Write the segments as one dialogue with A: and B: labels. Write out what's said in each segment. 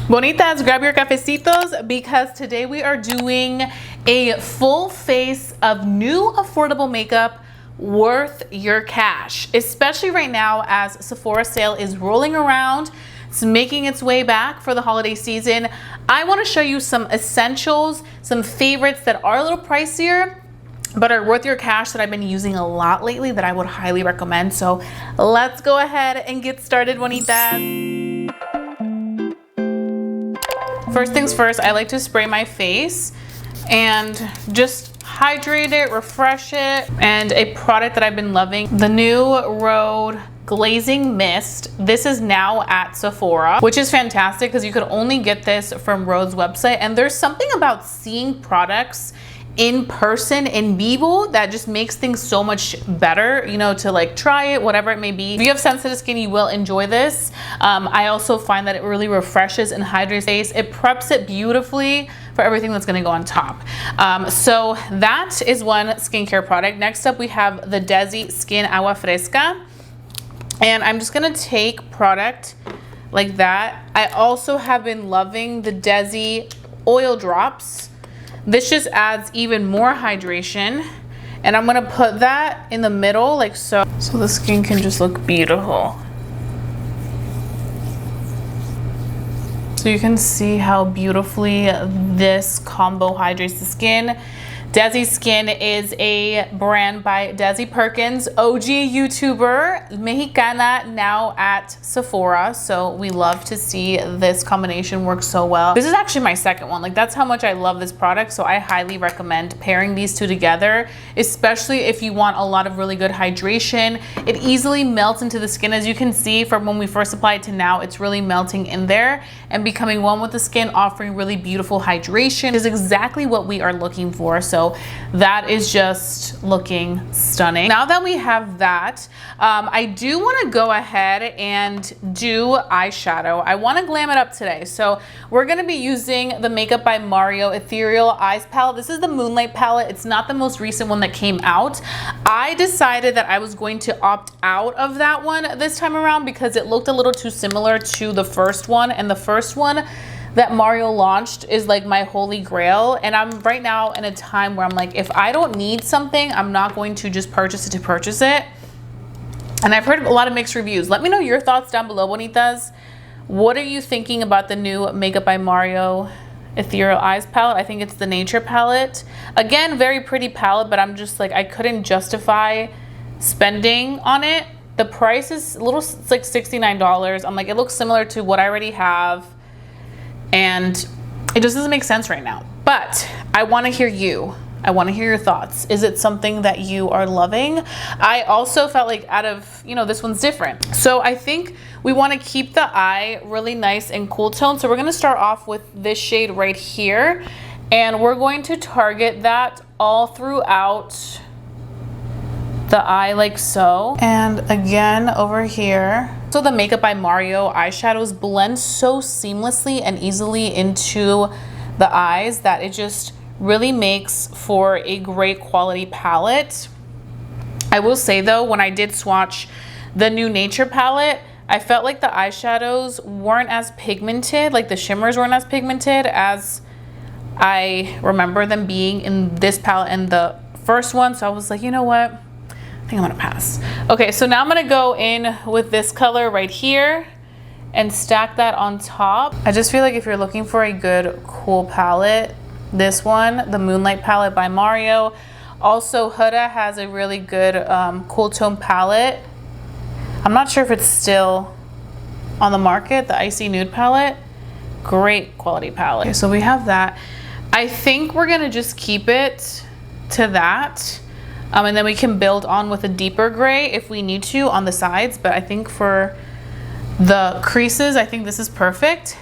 A: Bonitas, grab your cafecitos because today we are doing a full face of new affordable makeup worth your cash, especially right now as Sephora sale is rolling around. It's making its way back for the holiday season. I want to show you some essentials, some favorites that are a little pricier but are worth your cash that I've been using a lot lately that I would highly recommend. So let's go ahead and get started, bonitas. First things first, I like to spray my face and just hydrate it, refresh it. And a product that I've been loving, the new Rhode Glazing Mist. This is now at Sephora, which is fantastic because you could only get this from Rhode's website. And there's something about seeing products in person, in vivo, that just makes things so much better, you know, to like try it, whatever it may be. If you have sensitive skin, you will enjoy this. I also find that it really refreshes and hydrates face. It preps it beautifully for everything that's gonna go on top. So that is one skincare product. Next up, we have the Dezi Skin Agua Fresca. And I'm just gonna take product like that. I also have been loving the Dezi oil drops. This just adds even more hydration. And I'm gonna put that in the middle like so. So the skin can just look beautiful. So you can see how beautifully this combo hydrates the skin. Dezi Skin is a brand by Dezi Perkins, OG YouTuber, Mexicana, now at Sephora. So we love to see this combination work so well. This is actually my second one. Like, that's how much I love this product. So I highly recommend pairing these two together, especially if you want a lot of really good hydration. It easily melts into the skin. As you can see from when we first applied to now, it's really melting in there and becoming one with the skin, offering really beautiful hydration. Is exactly what we are looking for. So that is just looking stunning. Now that we have that, I do want to go ahead and do eyeshadow. I want to glam it up today. So we're going to be using the Makeup by Mario Ethereal Eyes Palette. This is the Moonlight palette. It's not the most recent one that came out. I decided that I was going to opt out of that one this time around because it looked a little too similar to the first one, and the first one that Mario launched is like my holy grail. And I'm right now in a time where I'm like, if I don't need something, I'm not going to just purchase it to purchase it. And I've heard a lot of mixed reviews. Let me know your thoughts down below, bonitas. What are you thinking about the new Makeup by Mario Ethereal Eyes palette? I think it's the Nature palette. Again, very pretty palette, but I'm just like, I couldn't justify spending on it. The price is a little, it's like $69. I'm like, it looks similar to what I already have, and it just doesn't make sense right now. But I want to hear you. I want to hear your thoughts. Is it something that you are loving? I also felt like out of, you know, this one's different. So I think we want to keep the eye really nice and cool tone. So we're going to start off with this shade right here, and we're going to target that all throughout the eye like so. And again over here. So the Makeup by Mario eyeshadows blend so seamlessly and easily into the eyes that it just really makes for a great quality palette. I will say though, when I did swatch the new Nature palette, I felt like the eyeshadows weren't as pigmented, like the shimmers weren't as pigmented as I remember them being in this palette and the first one. So I was like, you know what? I think I'm gonna pass. Okay, so now I'm gonna go in with this color right here and stack that on top. I just feel like if you're looking for a good cool palette, this one, the Moonlight palette by Mario. Also, Huda has a really good cool tone palette. I'm not sure if it's still on the market, the Icy Nude palette. Great quality palette. Okay, so we have that. I think we're gonna just keep it to that. And then we can build on with a deeper gray if we need to on the sides. But I think for the creases, I think this is perfect.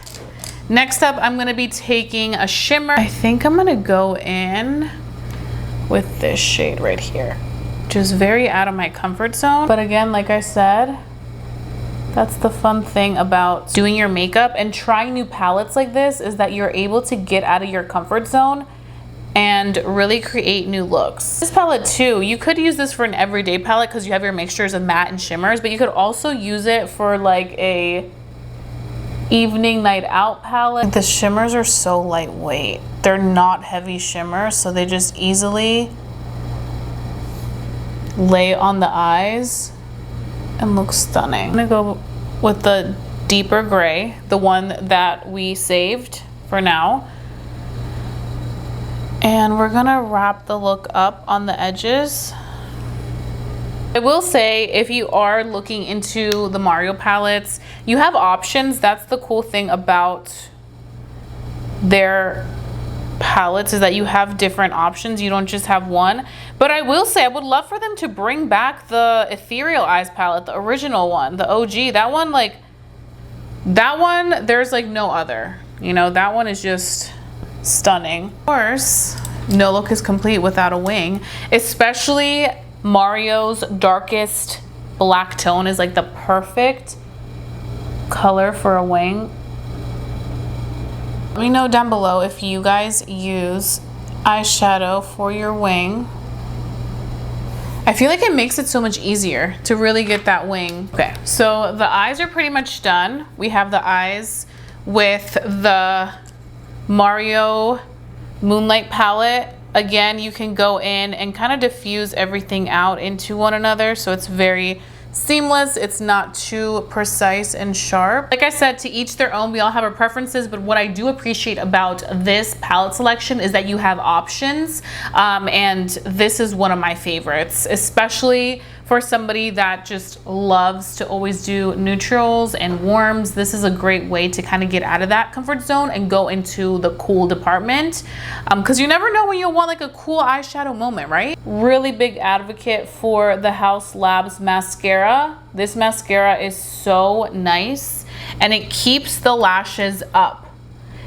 A: Next up, I'm going to be taking a shimmer. I think I'm going to go in with this shade right here, which is very out of my comfort zone. But again, like I said, that's the fun thing about doing your makeup and trying new palettes like this, is that you're able to get out of your comfort zone and really create new looks. This palette too, you could use this for an everyday palette because you have your mixtures of matte and shimmers, but you could also use it for like a Evening Night Out palette. The shimmers are so lightweight. They're not heavy shimmers, so they just easily lay on the eyes and look stunning. I'm gonna go with the deeper gray, the one that we saved for now. And we're gonna wrap the look up on the edges. I will say, if you are looking into the Mario palettes, you have options. That's the cool thing about their palettes, is that you have different options. You don't just have one. But I will say, I would love for them to bring back the Ethereal Eyes palette, the original one, the OG. That one, like, that one, there's like no other. You know, that one is just stunning. Of course, no look is complete without a wing, especially Mario's darkest black tone is like the perfect color for a wing. Let me know down below if you guys use eyeshadow for your wing. I feel like it makes it so much easier to really get that wing. Okay, so the eyes are pretty much done. We have the eyes with the Mario Moonlight palette. Again, you can go in and kind of diffuse everything out into one another, so it's very seamless. It's not too precise and sharp. Like I said, to each their own. We all have our preferences, but what I do appreciate about this palette selection is that you have options, and this is one of my favorites, especially for somebody that just loves to always do neutrals and warms. This is a great way to kind of get out of that comfort zone and go into the cool department, because you never know when you'll want like a cool eyeshadow moment, right? Really big advocate for the Haus Labs mascara. This mascara is so nice and it keeps the lashes up.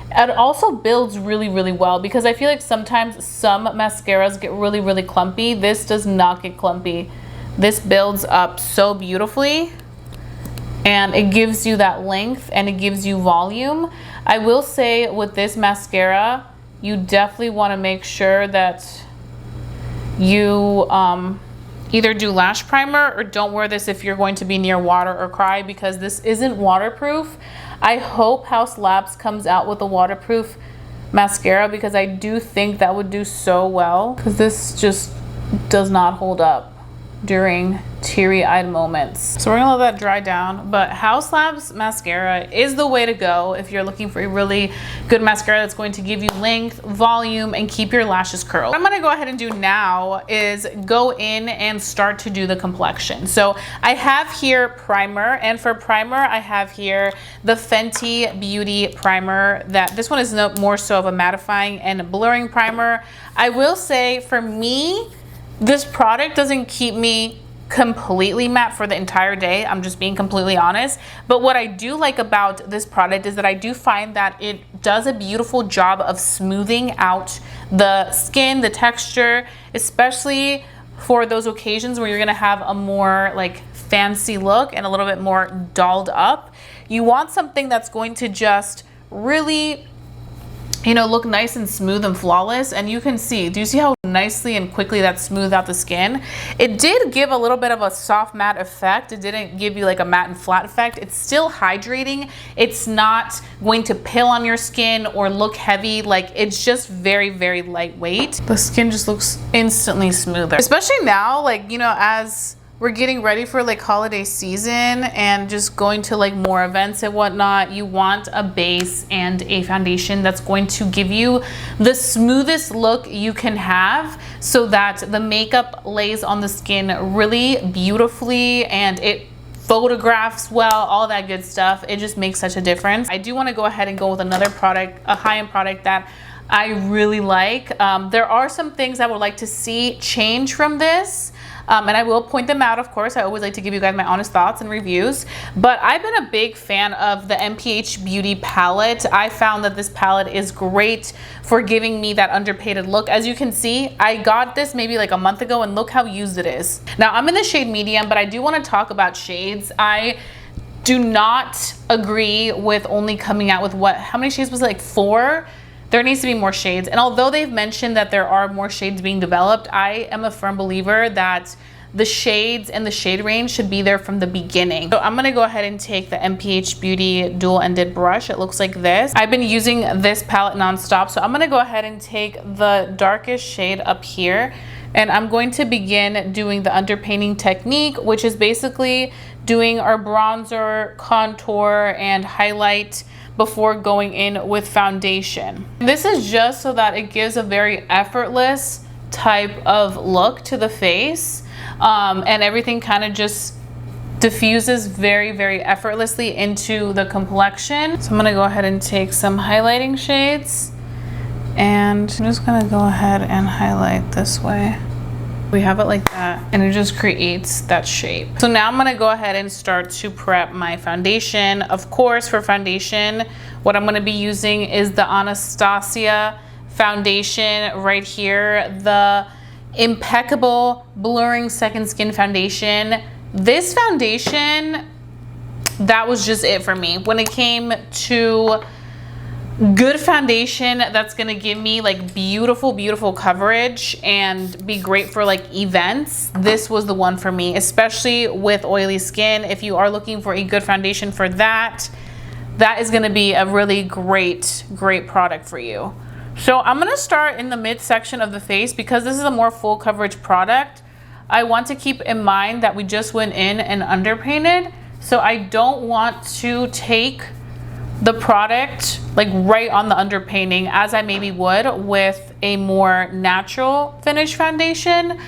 A: It also builds really, really well, because I feel like sometimes some mascaras get really, really clumpy. This does not get clumpy. This builds up so beautifully and it gives you that length and it gives you volume. I will say with this mascara, you definitely want to make sure that you either do lash primer or don't wear this if you're going to be near water or cry, because this isn't waterproof. I hope Haus Labs comes out with a waterproof mascara, because I do think that would do so well, because this just does not hold up during teary-eyed moments. So we're gonna let that dry down, but Haus Labs mascara is the way to go if you're looking for a really good mascara that's going to give you length, volume, and keep your lashes curled. What I'm gonna go ahead and do now is go in and start to do the complexion. So I have here primer, and for primer I have here the Fenty Beauty primer. That this one is more so of a mattifying and blurring primer. I will say, for me, this product doesn't keep me completely matte for the entire day. I'm just being completely honest. But what I do like about this product is that I do find that it does a beautiful job of smoothing out the skin, the texture, especially for those occasions where you're gonna have a more like fancy look and a little bit more dolled up. You want something that's going to just really, you know, look nice and smooth and flawless. And you can see, do you see how nicely and quickly that smoothed out the skin? It did give a little bit of a soft matte effect. It didn't give you like a matte and flat effect. It's still hydrating. It's not going to pill on your skin or look heavy. Like, it's just very, very lightweight. The skin just looks instantly smoother, especially now, like, you know, as we're getting ready for like holiday season and just going to like more events and whatnot. You want a base and a foundation that's going to give you the smoothest look you can have, so that the makeup lays on the skin really beautifully and it photographs well, all that good stuff. It just makes such a difference. I do want to go ahead and go with another product, a high-end product that I really like. There are some things I would like to see change from this. And I will point them out, of course. I always like to give you guys my honest thoughts and reviews. But I've been a big fan of the m.ph Beauty palette. I found that this palette is great for giving me that underpainted look. As you can see, I got this maybe like a month ago, and look how used it is. Now, I'm in the shade medium, but I do want to talk about shades. I do not agree with only coming out with how many shades was it, like 4? There needs to be more shades. And although they've mentioned that there are more shades being developed, I am a firm believer that the shades and the shade range should be there from the beginning. So I'm gonna go ahead and take the m.ph Beauty dual-ended brush. It looks like this. I've been using this palette nonstop, so I'm gonna go ahead and take the darkest shade up here, and I'm going to begin doing the underpainting technique, which is basically doing our bronzer, contour, and highlight before going in with foundation. This is just so that it gives a very effortless type of look to the face, and everything kind of just diffuses very, very effortlessly into the complexion. So I'm gonna go ahead and take some highlighting shades, and I'm just gonna go ahead and highlight this way. We have it like that, and it just creates that shape. So now I'm gonna go ahead and start to prep my foundation. Of course, for foundation, what I'm gonna be using is the Anastasia foundation right here, the Impeccable Blurring Second Skin Foundation. This foundation, that was just it for me. When it came to good foundation that's gonna give me like beautiful, beautiful coverage and be great for like events, this was the one for me, especially with oily skin. If you are looking for a good foundation for that, that is gonna be a really great, great product for you. So I'm gonna start in the midsection of the face because this is a more full coverage product. I want to keep in mind that we just went in and underpainted, so I don't want to take the product like right on the underpainting as I maybe would with a more natural finish foundation,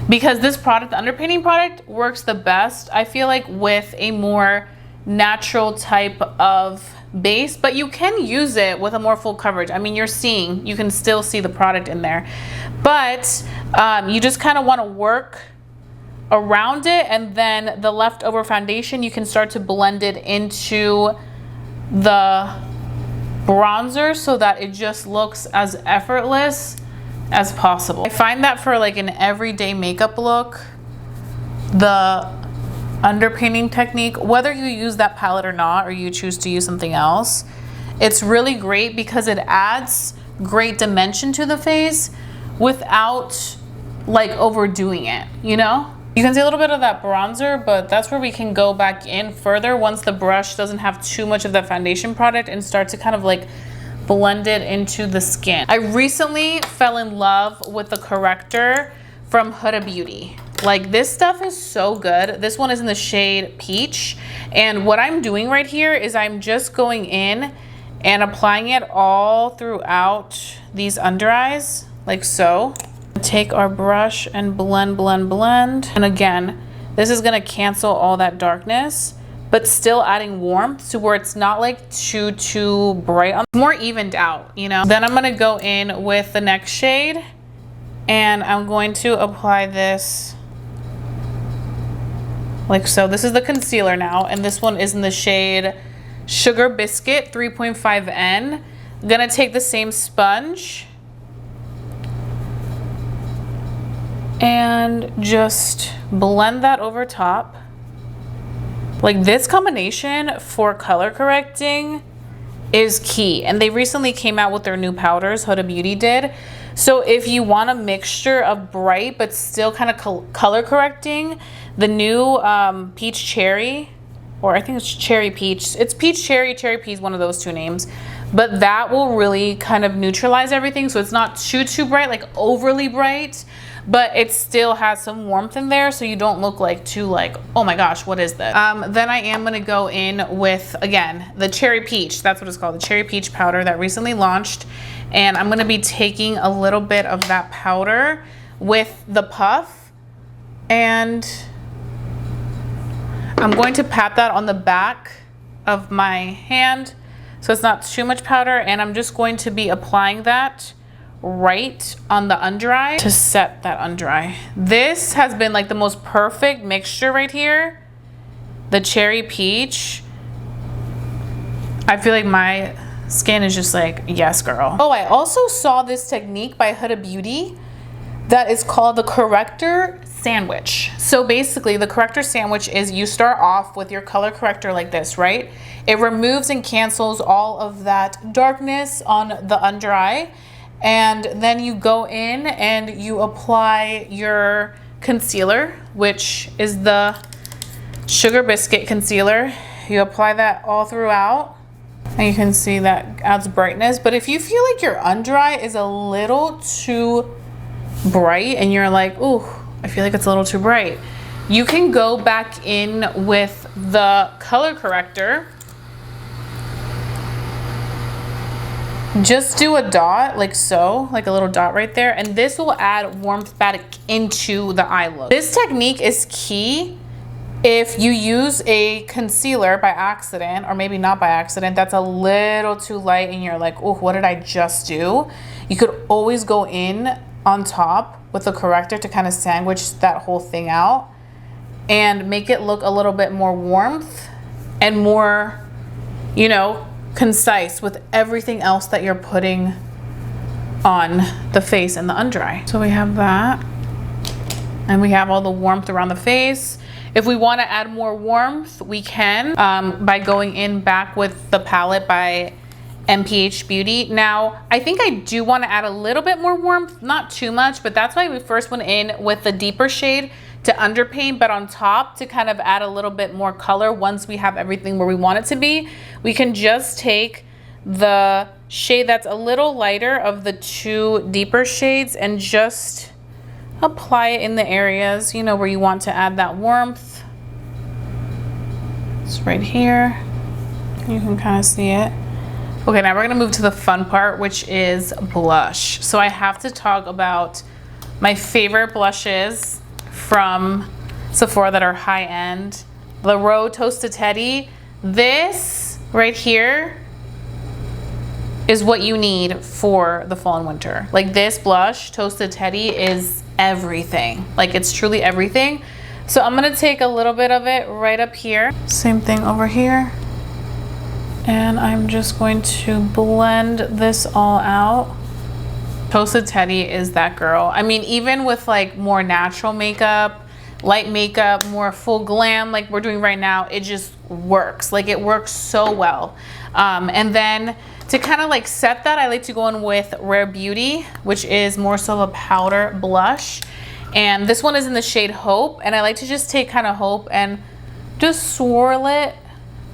A: because this product, the underpainting product, works the best I feel like with a more natural type of base, but you can use it with a more full coverage. I mean, you can still see the product in there, but you just kind of want to work around it, and then the leftover foundation you can start to blend it into the bronzer so that it just looks as effortless as possible. I find that for like an everyday makeup look, the underpainting technique, whether you use that palette or not, or you choose to use something else, it's really great because it adds great dimension to the face without like overdoing it, you know? You can see a little bit of that bronzer, but that's where we can go back in further once the brush doesn't have too much of that foundation product and start to kind of like blend it into the skin. I recently fell in love with the Corrector from Huda Beauty. Like, this stuff is so good. This one is in the shade Peach. And what I'm doing right here is I'm just going in and applying it all throughout these under eyes, like so. Take our brush and blend, blend, blend. And again, this is gonna cancel all that darkness, but still adding warmth to where it's not like too bright. It's more evened out, you know? Then I'm gonna go in with the next shade, and I'm going to apply this like so. This is the concealer now, and this one is in the shade Sugar Biscuit 3.5N. I'm gonna take the same sponge and just blend that over top. Like, this combination for color correcting is key, and they recently came out with their new powders, Huda Beauty did. So if you want a mixture of bright but still kind of color correcting, the new peach cherry, or I think it's cherry peach, it's peach cherry, cherry peach, one of those two names, but that will really kind of neutralize everything, so it's not too bright, like overly bright, but it still has some warmth in there, so you don't look like too like, oh my gosh, what is this? Then I am gonna go in with, again, the cherry peach. That's what it's called, the cherry peach powder that recently launched. And I'm gonna be taking a little bit of that powder with the puff, and I'm going to pat that on the back of my hand so it's not too much powder, and I'm just going to be applying that right on the under eye to set that under eye. This has been like the most perfect mixture right here. The cherry peach. I feel like my skin is just like, yes, girl. Oh, I also saw this technique by Huda Beauty that is called the Corrector Sandwich. So basically, the Corrector Sandwich is you start off with your color corrector like this, right? It removes and cancels all of that darkness on the under eye. And then you go in and you apply your concealer, which is the Sugar Biscuit concealer. You apply that all throughout, and you can see that adds brightness. But if you feel like your under eye is a little too bright and you're like, ooh, I feel like it's a little too bright, you can go back in with the color corrector. Just do a dot like so, like a little dot right there, and this will add warmth back into the eye look. This technique is key if you use a concealer by accident, or maybe not by accident, that's a little too light and you're like, oh, what did I just do? You could always go in on top with a corrector to kind of sandwich that whole thing out and make it look a little bit more warmth and more, you know, concise with everything else that you're putting on the face and the under eye. So we have that, and we have all the warmth around the face. If we want to add more warmth, we can by going in back with the palette by m.ph Beauty. Now, I think I do want to add a little bit more warmth, not too much, but that's why we first went in with the deeper shade to underpaint, but on top to kind of add a little bit more color. Once we have everything where we want it to be, we can just take the shade that's a little lighter of the two deeper shades and just apply it in the areas, you know, where you want to add that warmth. It's right here. You can kind of see it. Okay, now we're gonna move to the fun part, which is blush. So I have to talk about my favorite blushes from Sephora that are high end. The Rhode Toasted Teddy. This right here is what you need for the fall and winter. Like, this blush, Toasted Teddy, is everything. Like, it's truly everything. So I'm gonna take a little bit of it right up here. Same thing over here. And I'm just going to blend this all out. Toasted Teddy is that girl. I mean, even with like more natural makeup, light makeup, more full glam like we're doing right now, it just works. Like, it works so well. And then to kind of like set that, I like to go in with Rare Beauty, which is more so a powder blush. And this one is in the shade Hope. And I like to just take kind of Hope and just swirl it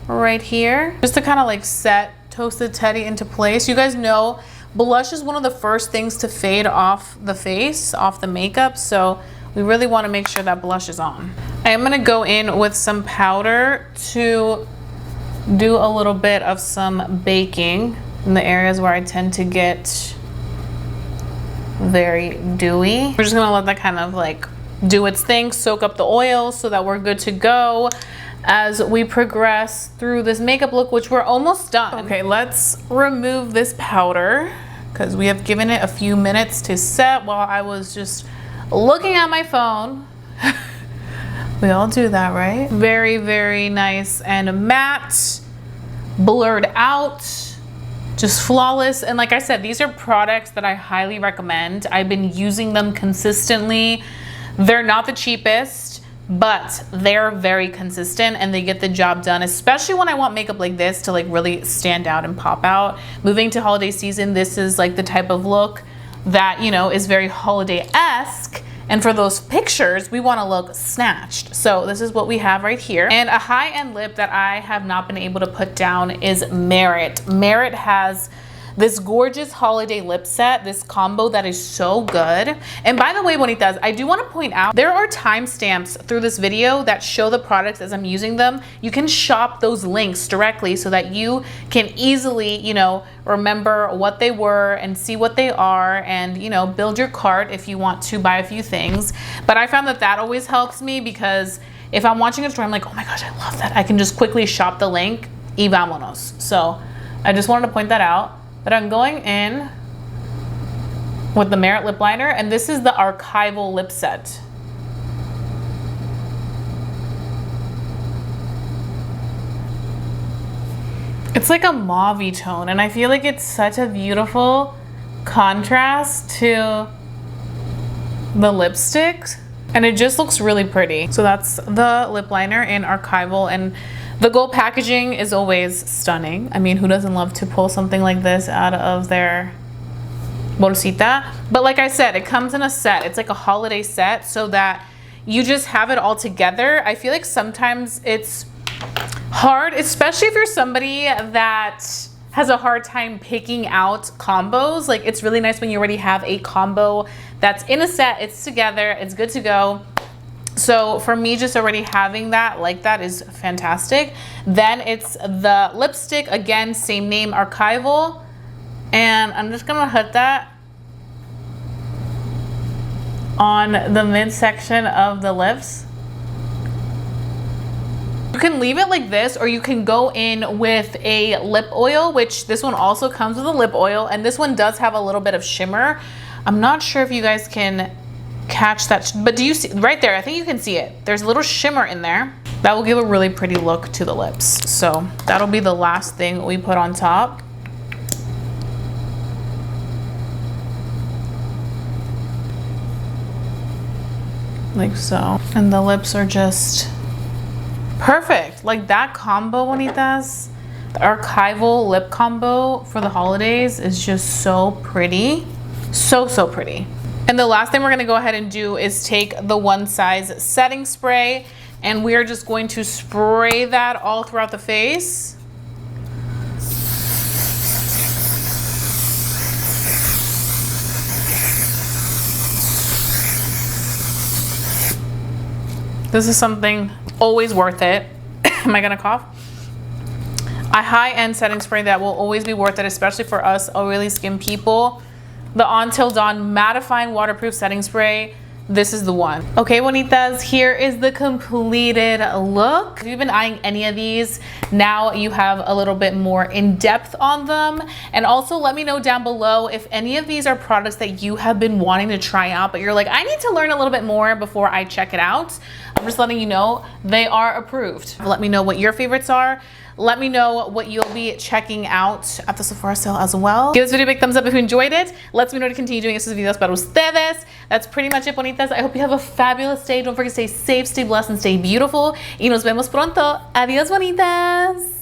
A: right here, just to kind of like set Toasted Teddy into place. You guys know blush is one of the first things to fade off the face, off the makeup. So we really want to make sure that blush is on. I am going to go in with some powder to do a little bit of some baking in the areas where I tend to get very dewy. We're just going to let that kind of like do its thing, soak up the oil so that we're good to go as we progress through this makeup look, which we're almost done. Okay, let's remove this powder because we have given it a few minutes to set while I was just looking at my phone. We all do that, right? Very, very nice and matte, blurred out, just flawless. And like I said, these are products that I highly recommend. I've been using them consistently. They're not the cheapest, but they're very consistent and they get the job done, especially when I want makeup like this to like really stand out and pop out. Moving to holiday season, this is like the type of look that, you know, is very holiday-esque. And for those pictures, we want to look snatched. So this is what we have right here. And a high-end lip that I have not been able to put down is Merit. Merit has this gorgeous holiday lip set, this combo that is so good. And by the way, bonitas, I do want to point out, there are timestamps through this video that show the products as I'm using them. You can shop those links directly so that you can easily, you know, remember what they were and see what they are and, you know, build your cart if you want to buy a few things. But I found that that always helps me because if I'm watching a store, I'm like, oh my gosh, I love that. I can just quickly shop the link y vámonos. So I just wanted to point that out. But I'm going in with the Merit lip liner, and this is the Archival lip set. It's like a mauve-y tone, and I feel like it's such a beautiful contrast to the lipstick, and it just looks really pretty. So that's the lip liner in Archival, and the gold packaging is always stunning. I mean, who doesn't love to pull something like this out of their bolsita. But like I said, it comes in a set. It's like a holiday set so that you just have it all together. I feel like sometimes it's hard, especially if you're somebody that has a hard time picking out combos. Like, it's really nice when you already have a combo that's in a set, it's together, it's good to go. So for me, just already having that like that is fantastic. Then it's the lipstick, again, same name, Archival. And I'm just gonna hit that on the midsection of the lips. You can leave it like this, or you can go in with a lip oil, which this one also comes with a lip oil, and this one does have a little bit of shimmer. I'm not sure if you guys can catch that, but do you see right there? I think you can see it. There's a little shimmer in there. That will give a really pretty look to the lips. So that'll be the last thing we put on top. Like so. And the lips are just perfect. Like that combo, bonitas, the Archival lip combo for the holidays is just so pretty. So pretty. And the last thing we're gonna go ahead and do is take the One Size setting spray, and we are just going to spray that all throughout the face. This is something always worth it. Am I gonna cough? A high-end setting spray that will always be worth it, especially for us oily skin people. The Until Dawn mattifying waterproof setting spray. This is the one. Okay, bonitas, here is the completed look. If you've been eyeing any of these, now you have a little bit more in depth on them. And also let me know down below if any of these are products that you have been wanting to try out, but you're like, I need to learn a little bit more before I check it out. I'm just letting you know they are approved. Let me know what your favorites are. Let me know what you'll be checking out at the Sephora sale as well. Give this video a big thumbs up if you enjoyed it. Let me know to continue doing estos videos para ustedes. That's pretty much it, bonitas. I hope you have a fabulous day. Don't forget to stay safe, stay blessed, and stay beautiful. Y nos vemos pronto. Adiós, bonitas.